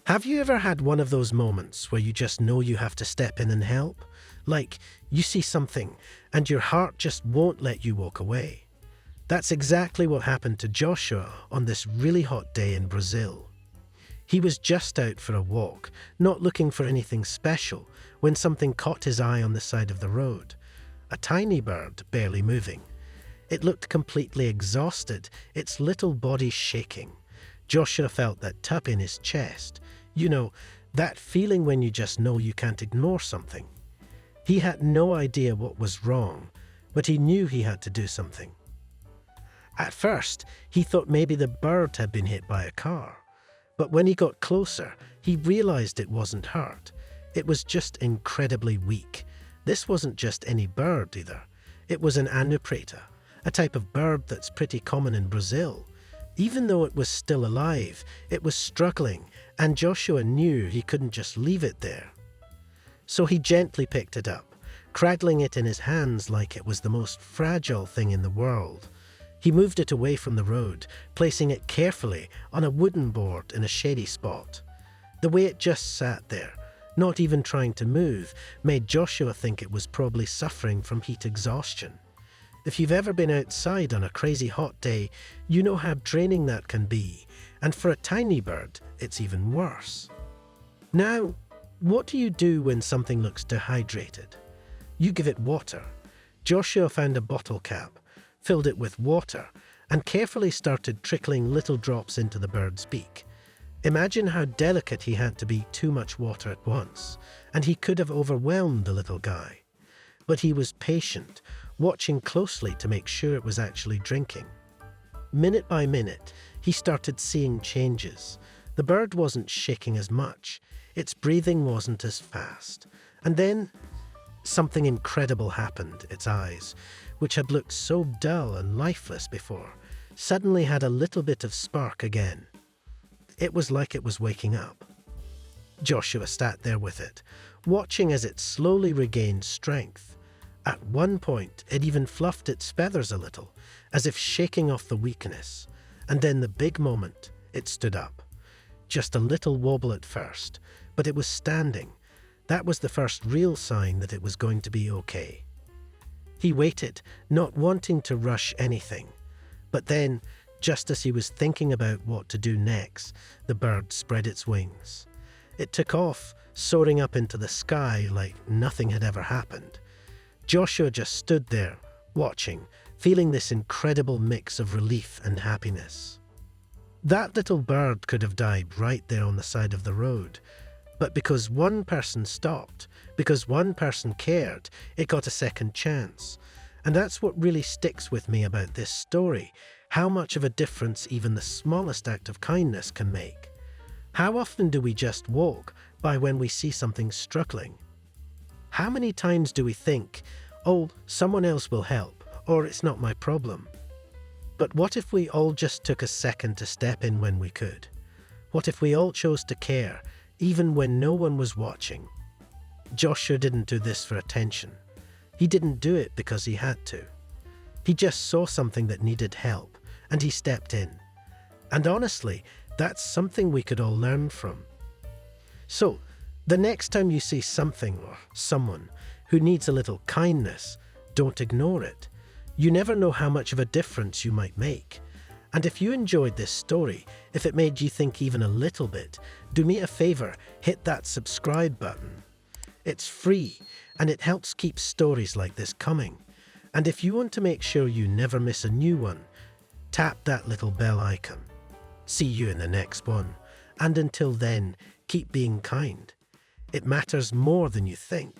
Have you ever had one of those moments where you just know you have to step in and help? Like, you see something and your heart just won't let you walk away. That's exactly what happened to Joshua on this really hot day in Brazil. He was just out for a walk, not looking for anything special, when something caught his eye on the side of the road. A tiny bird, barely moving. It looked completely exhausted, its little body shaking. Joshua felt that tap in his chest. You know, that feeling when you just know you can't ignore something. He had no idea what was wrong, but he knew he had to do something. At first, he thought maybe the bird had been hit by a car. But when he got closer, he realized it wasn't hurt. It was just incredibly weak. This wasn't just any bird either. It was an Anu-Petro, a type of bird that's pretty common in Brazil. Even though it was still alive, it was struggling, and Joshua knew he couldn't just leave it there. So he gently picked it up, cradling it in his hands like it was the most fragile thing in the world. He moved it away from the road, placing it carefully on a wooden board in a shady spot. The way it just sat there, not even trying to move, made Joshua think it was probably suffering from heat exhaustion. If you've ever been outside on a crazy hot day, you know how draining that can be, and for a tiny bird, it's even worse. Now, what do you do when something looks dehydrated? You give it water. Joshua found a bottle cap, filled it with water, and carefully started trickling little drops into the bird's beak. Imagine how delicate he had to be too much water at once, and he could have overwhelmed the little guy. But he was patient, watching closely to make sure it was actually drinking. Minute by minute, he started seeing changes. The bird wasn't shaking as much, its breathing wasn't as fast. And then, something incredible happened. Its eyes, which had looked so dull and lifeless before, suddenly had a little bit of spark again. It was like it was waking up. Joshua sat there with it, watching as it slowly regained strength. At one point, it even fluffed its feathers a little, as if shaking off the weakness. And then the big moment, it stood up. Just a little wobble at first, but it was standing. That was the first real sign that it was going to be okay. He waited, not wanting to rush anything. But then, just as he was thinking about what to do next, the bird spread its wings. It took off, soaring up into the sky like nothing had ever happened. Joshua just stood there, watching, feeling this incredible mix of relief and happiness. That little bird could have died right there on the side of the road, but because one person stopped, because one person cared, it got a second chance. And that's what really sticks with me about this story, how much of a difference even the smallest act of kindness can make. How often do we just walk by when we see something struggling? How many times do we think, oh, someone else will help, or it's not my problem? But what if we all just took a second to step in when we could? What if we all chose to care, even when no one was watching? Joshua didn't do this for attention. He didn't do it because he had to. He just saw something that needed help, and he stepped in. And honestly, that's something we could all learn from. So, the next time you see something or someone who needs a little kindness, don't ignore it. You never know how much of a difference you might make. And if you enjoyed this story, if it made you think even a little bit, do me a favor, hit that subscribe button. It's free, and it helps keep stories like this coming. And if you want to make sure you never miss a new one, tap that little bell icon. See you in the next one. And until then, keep being kind. It matters more than you think.